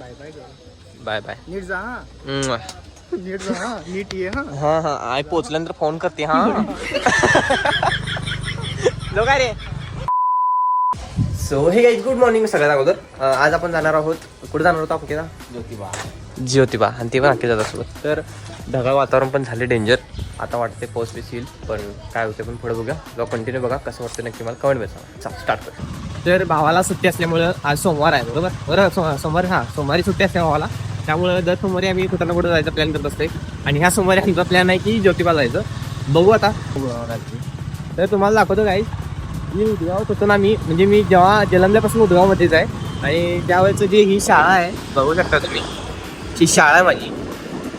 Bye bye bye bye. नीट जा हा. नीट जा हा. नीट ये हा. हा हा आई पोचल्यानंतर फोन करते हा. जो काय रे. सो हे गाईज गुड मॉर्निंग सगळ्यात अगोदर. आज आपण जाणार आहोत. कुठे जाणार होतो आपण? ज्योतिबा आणि ते पण अख्खे जातात. तर ढगाळ वातावरण पण झाले डेंजर. आता वाटते पाऊस बीस येईल पण काय होते पण पुढे बघूया. जेव्हा कंटिन्यू बघा कसं वाटतं नक्की मला कमेंट बसा. स्टार्ट कर. तर भावाला सुट्टी असल्यामुळं आज सोमवार आहे बरोबर सोमवार सोमवारी सुट्टी असते भावाला. त्यामुळं दर सोमवारी आम्ही कुठं ना कुठं जायचा प्लॅन करत असते. आणि ह्या सोमवारी आमचा प्लॅन आहे की ज्योतिबा जायचं. बघू आता. तर तुम्हाला दाखवतो काही मी उदगावात होतो ना. म्हणजे मी जेव्हा जलमल्यापासून उदगावमध्येच आहे. आणि त्यावेळेचं जी ही शाळा आहे बघू शकता तुम्ही. ही शाळा आहे माझी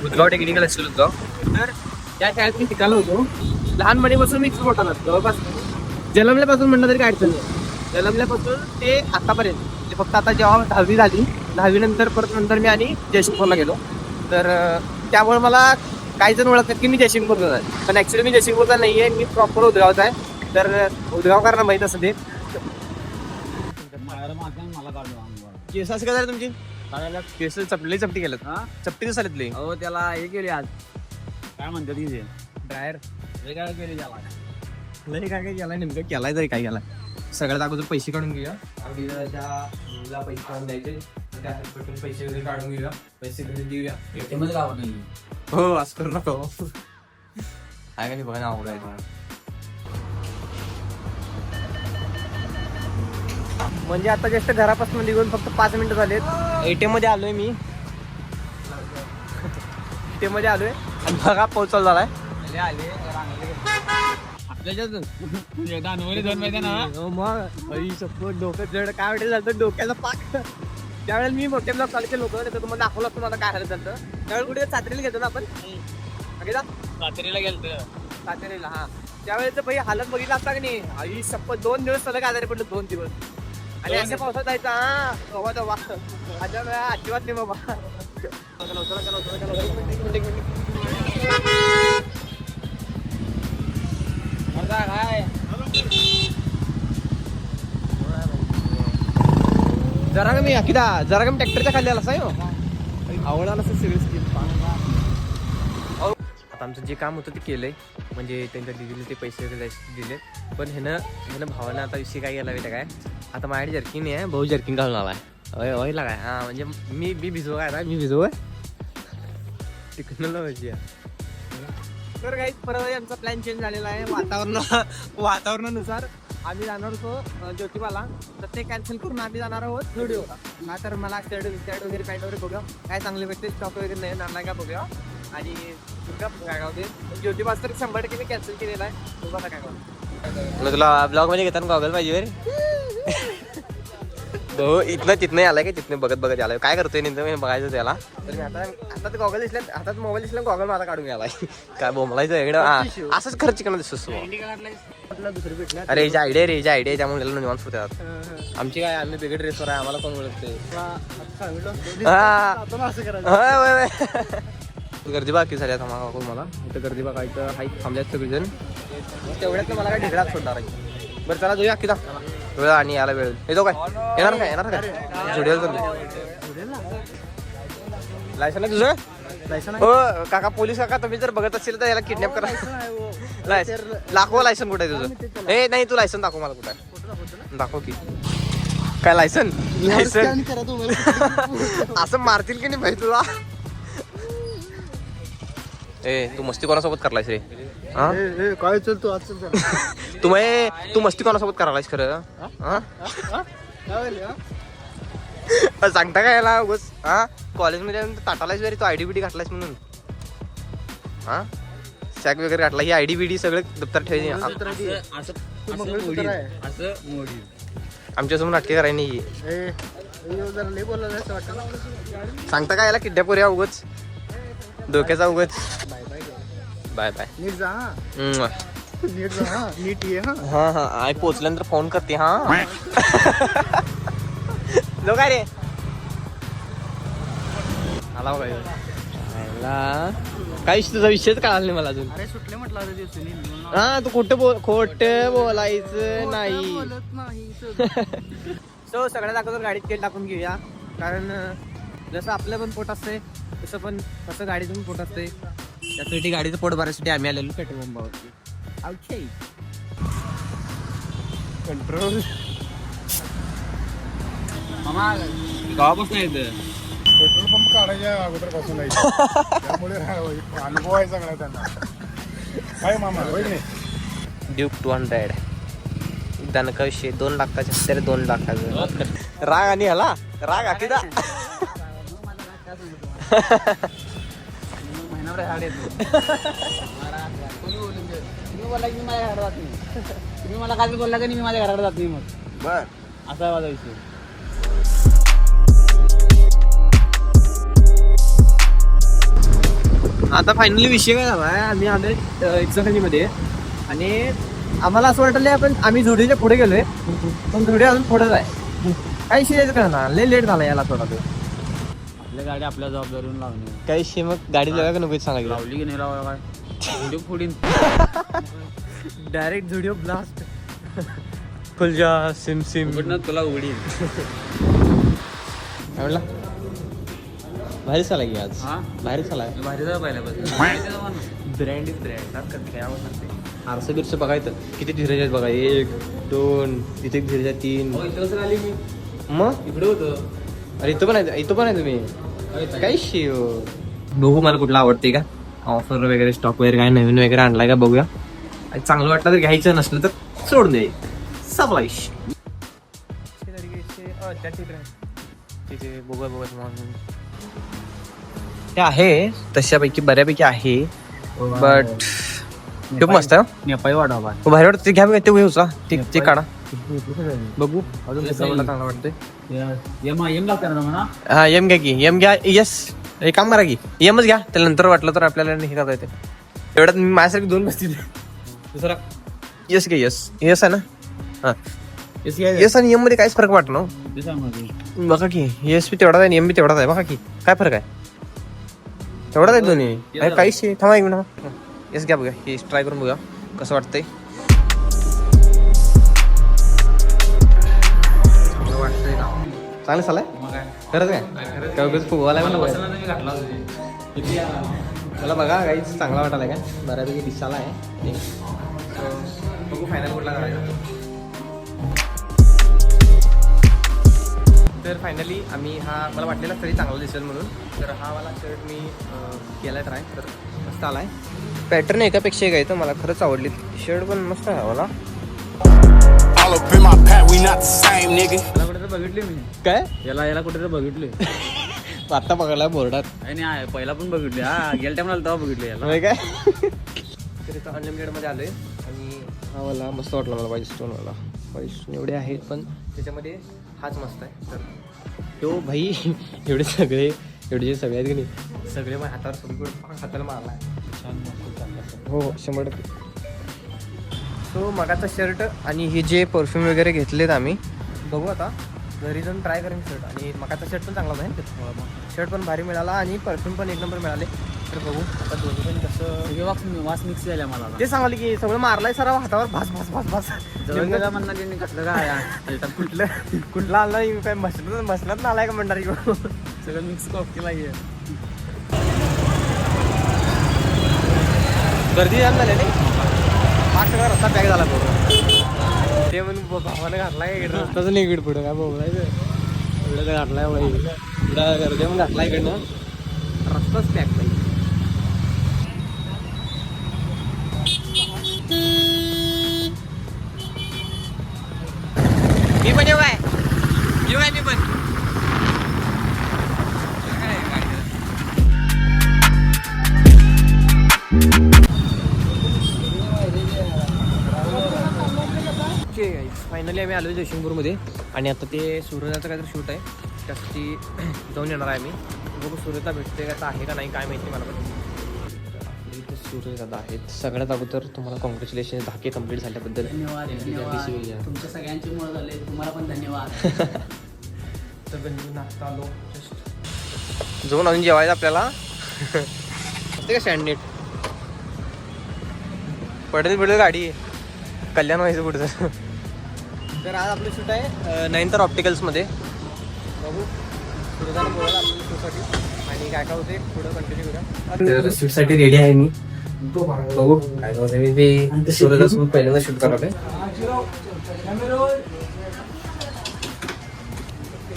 उदगाव टेक्निकल स्कूल उदगाव. तर त्या शाळेत मी शिकायला होतो. लहानपणीपासून मी मोठा ना जवळपास जलमल्यापासून म्हणलं तरी काय अडचण नाही. जलमल्यापासून ते आतापर्यंत ते फक्त आता जेव्हा 10वी झाली 10वी नंतर परत नंतर मी आणि जयसिंगपूरला गेलो. तर त्यामुळे मला काही जण ओळखतात की मी जयसिंगपूरचा आहे. पण ॲक्च्युली मी जयसिंगपूरचा नाही आहे. मी प्रॉपर उदगावचा आहे. तर उदगावकरांना माहीत असं ते. केस असं काय झालं तुमची? केस चपटी केलं. चपटी दिसायला लई. हो त्याला हे केले आज काय म्हणतात तिथे ड्रायर वेगळं केले त्याला. लई काय केलाय नेमकं केलाय तरी काय केलाय. सगळ्यात अगोदर पैसे काढून घेऊया. आणि त्या मुलीला पैसे काढून द्यायचे. त्या हॅल्पटून पैसे वगैरे काढून घेऊया. पैसे वगैरे देऊया. एटीएमच गावत नाही. हो असं करू नको. काय का नाही बघा ना आवड आहे. म्हणजे आता जस्ट घरापासून निघून फक्त 5 मिनिटं झालेत. एटीएम मध्ये आलोय मी. एटीएम मध्ये आलोय आणि बघा पाऊस चालू झालाय. डोकं जड काय वाटेल झालं डोक्याला पाक. त्यावेळेला मी मोठे ब्लॉग चालू केलं होतं. तुम्हाला दाखवलं असतं मला काय झालं झालं. त्यावेळेला कुठे सातारीला गेलो ना आपण. सातारीला गेलतो. सातारीला हा. त्यावेळेचं भाई हालत बघितलं असता की नाही. आई शप्पथ 2 दिवस सलग आजारी पडलं. 2 दिवस. आणि अशा पावसात जायचं हा बाबा तेव्हा अजिबात नाही बाबा. काय जरा कमी अकिदा जरा कमी ट्रॅक्टरच्या खाली आला सायो आवडाला सगळी स्कीम. आता आमचं जे काम होतं ते केलंय. म्हणजे त्यांच्या दिदीला ते पैसे वगैरे दिले. पण ह्यानं भावानं आता विषय काय गेला माहिती काय. आता माझ्याकडे जर्किन आहे. भाऊ जर्किन घालून आलाय. व्हायला काय हा म्हणजे मी भिजव काय ना मी भिजव तिकडनं पाहिजे. तर काही परत आमचा प्लॅन चेंज झालेला आहे. वातावरणानुसार आम्ही जाणार होतो ज्योतिबाला. तर ते कॅन्सल करून आम्ही जाणार आहोत स्टुडिओला. हा तर मला शर्ट वगैरे पॅन्ट वगैरे बघूया काय चांगले भेटते. स्टॉक वगैरे नाही का बघूया. आणि काय गावते ज्योतिबा तर 100% मी कॅन्सल केलेला आहे. तुम्हाला काय गाव तुला ब्लॉग मध्ये घेताना गॉगल पाहिजे. भाऊ इथनं तिथनं आलाय का तिथनं बघत आलाय. काय करतोय नेमकं बघायचं त्याला. तर मी आता ते गॉगल दिसल्या हातात मोबाईल दिसला गॉगल माझा काढून घ्यालाय. काय बोंबलायचं इकडं असंच खर्च करणं दिसतो. अरे जी आयडिया त्यामुळे निवांत होतात. आमची काय आम्ही वेगळे ड्रेसवर आहे. आम्हाला कोण ओळखते. गर्दी बाकी झाली आता मला इथं गर्दी बघा. इथं हाईक थांबल्यात सगळेजण. तेवढ्यात मला काय ढिगळात सोडणार आहे. बरं चला जाऊया अख्खीदा वेळ आणि याला वेळ येतो काय येणार काय जुडिओला लायसन आहे तुझं. लायसन हो काका पोलीस काका तुम्ही जर बघत असेल तर याला किडनॅप करा. दाखव लायसन कुठे आहे तुझं. हे नाही तू लायसन दाखव मला कुठं आहे. दाखव की काय लायसन असं मारतील की नाही भाई तुला. ए तू मस्ती कोणासोबत करलायस रे. काय चलतो आज तू मस्ती कोणासोबत करायलायस खरं. सांगता काय याला उगाच हा. कॉलेजमध्ये ताटालायस वगैरे तू आयडी बिडी घातलायस म्हणून हा. सॅक वगैरे घातला. ही आयडी बिडी सगळं दप्तर ठेवायची. आमच्यासमोर नाटके करायला नाही. सांगता काय याला किड्डॅप करूया उगाच डोक्याचा उगाच. बाय बाय नीट जा हा. नीट जा हा. नीट ये हा. हा आई पोचल्यानंतर फोन करते हा. जो काय रे आला काय तुझा विषयच कळाला नाही मला अजून. अरे सुटले म्हटलं हा तू खोट बोलायचं नाही. सो सगळ्यात अगोदर गाडीत तेल टाकून घेऊया. कारण जसं आपलं पण पोट असतंय तसं गाडीचं पण पोट असतंय. त्यासाठी गाडीचं पोट भरायसाठी आम्ही आलेलो पेट्रोल पंपावरती. ओके कंट्रोल मामा गावापासून येतं पेट्रोल पंप काढायच्या अगोदरपासून नाही त्यामुळे अनुभव आहे सगळा त्यांना. काय मामा होय नाही ड्यूक 200 दणका विषय 2 लाखाचे असते 2 लाखाचं राग आणि ह्याला राग आखीदा महिनाभर झाड येतो तुम्ही बोलला की मी माझ्या घरात जात नाही. तुम्ही मला काल बोलला की मी माझ्या घराकडे जात नाही. मग बर असा आहे माझा विषय. आता फायनली विषय काय झाला आहे आम्ही आलोय एक्झाखलीमध्ये आणि आम्हाला असं वाटलं आपण आम्ही झुडीच्या पुढे गेलोय पण झुडी अजून पुढेच आहे. काही शिरायचं का ना लय लेट झाला याला थोडा वेळ. आपल्या गाडी आपल्या जबाबदारीवर लावणे. काही शे मग गाडी लावा का नको सांगा लावली की नाही लावा काय व्हिडिओ फोडीन. डायरेक्ट झुडिओ ब्लास्ट फुलजा सिम सिम उघडणं तुला उघडीन. काय म्हणला भारी चाला की आज हा भारी चाला भारी जाऊ पहिल्यापासून. ब्रँड इज ब्रँड आरसं बिरसं बघायचं किती धीरज आहेत बघा 1 2 इथे एक धीरज आहे 3 इथं आली मी मग इकडे होतो. अरे इथं पण आहे तुम्ही काय शिव बघू मला कुठला आवडते का ऑफर वगैरे स्टॉक वगैरे काय नवीन वगैरे आणलाय का बघूया. आणि चांगलं वाटलं तर घ्यायचं नसलं तर सोडून द्याय सप्लाईश बघूया ते आहे तशापैकी बऱ्यापैकी आहे बट खूप मस्त आहे नेपाळी वाढवा भारी वाटतं ते घ्या बघा ते उचला ते काढा बघू अजून चांगलं वाटतंय. एम लागतं ना म्हणा. हा एम घ्या की एम घ्या यस एक काम करा की एमच घ्या त्याला नंतर वाटलं तर आपल्याला हे करता येते. एवढ्यात मी माझ्यासारखी 2 बसतील दुसरा यस घ्या यस आहे ना हा यस आणि एम मध्ये काहीच फरक वाटत ना बघा की यस बी तेवढाच आहे एम बी तेवढाच आहे बघा की काय फरक आहे तेवढाच आहे दोन्ही काहीच थांबा एक मिनिट. यस घ्या बघा हे ट्राय करून बघा कसं वाटतंय. चांगलं चालाय खरंच काय उगाच फुगवालाय मला बघा काहीच चांगला वाटायला काय बऱ्यापैकी दिसायला आहे. बघू फायनल कुठला करायचा. तर फायनली आम्ही हा मला वाटलेला तरी चांगला दिसेल म्हणून तर हा वाला शर्ट मी केला ट्राय तर मस्त आलाय. पॅटर्न एकापेक्षा एक आहे तर मला खरंच आवडली शर्ट पण मस्त आहे मला. कुठे बघितले मी काय याला कुठे बघितले आता बघायला बोर्डात नाही पहिला पण बघितले. हा गेल्या टाइमला तेव्हा बघितले याला काय तर इथं अनलिमिटेड मध्ये आलोय आणि हा वाला मस्त वाटला मला व्हाईट स्टोन एवढे आहेत पण त्याच्यामध्ये हाच मस्त आहे. तर तो भाई एवढे जे सगळे आहेत की नाही सगळे माझ्या हातावर सगळीकडे हाताला मारला आहे. हो 100%. सो मगाचा शर्ट आणि हे जे परफ्यूम वगैरे घेतलेत आम्ही बघू आता घरी जाऊन ट्राय करेन शर्ट. आणि मगाचा शर्ट पण चांगला आहे शर्ट पण भारी मिळाला आणि परफ्यूम पण 1 नंबर मिळाले. तर बघू आता दोन्ही पण कसं वास मिक्स झाला मला. ते सांगाल की सगळं मारलाय सर हातावर भास भास भास भास जवळ गेला म्हणणार त्यांनी कसलं काय कुठला आणला काय बसलाच ना आलाय का म्हणणार सगळं मिक्स कॉकटेल आहे. गर्दी जाम झाली नाही हा सगळा रस्ता पॅक झाला बरोबर ते म्हणून भावानं घातलाय रस्ताच नाही इकडे पुढं काय बोलायचं एवढं काय घातलाय एवढा गर्दी म्हणून घातला इकडनं रस्ताच पॅक नाही. मी पण येऊ काय मी पण फायनली आम्ही आलो जयसिंगपूरमध्ये आणि आता ते सूर्यदाचं काहीतरी शूट आहे त्यासाठी जाऊन येणार आहे आम्ही. बघू सूर्यदा भेटते का आहे का नाही काय माहिती मला पण. इथे सूर्यदादा आहेत. सगळ्यात अगोदर तुम्हाला कॉंग्रॅच्युलेशन धाके कंप्लीट झाल्याबद्दल. धन्यवाद तुमच्या सगळ्यांची मुळे झाले तुम्हाला पण धन्यवाद. सगळं नाश्ता आलो जाऊन अजून जेवायचं आपल्याला ते का सँडनेट पडेल गाडी कल्याण व्हायचं पुढचं. तर आज आपलं शूट आहे 9th ऑप्टिकल्समध्ये बघू पुढे जाणं बोलायला आपल्याला शूटसाठी आणि काय काय होते पुढं कंटिन्यू करूया. शूटसाठी रेडी आहे मी. बघू काय होते. मी ते सूर्यदासोबत पहिल्यांदा शूट करावं.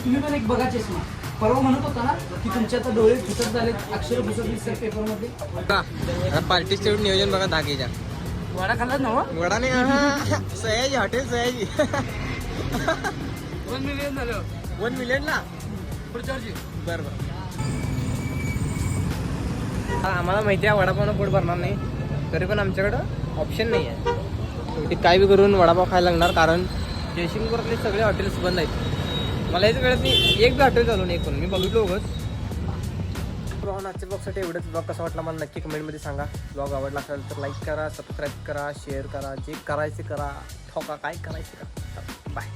तुम्ही पण एक बघा चष्मा. परवा म्हणत होता ना की तुमचे आता डोळे घुसत झाले, अक्षर घुसत दिसतात पेपरमध्ये. पार्टीचं एवढं नियोजन बघा धागेच्या. वडा खाल्ला ना वडा नाही सयाजी हॉटेल सयाजी. 1 मिलियन झालं 1 मिलियनला पुढच्या वर्षी. बरं बरं. आम्हाला माहिती आहे वडापावनं पोट भरणार नाही, तरी पण आमच्याकडं ऑप्शन नाही आहे. शेवटी काय बी करून वडापाव खायला लागणार, कारण जयसिंगपूरतले सगळे हॉटेल्स बंद आहेत. मला याच वेळेत मी एक बी हॉटेल चालू नाही पण मी बघितलो उगच. आजच्या ब्लॉगसाठी एवढंच. ब्लॉग कसा वाटला मला नक्की कमेंटमध्ये सांगा. ब्लॉग आवडला असेल तर लाईक करा, सबस्क्राईब करा, शेअर करा, जे करायचे करा, ठोका काय करायचे का. बाय.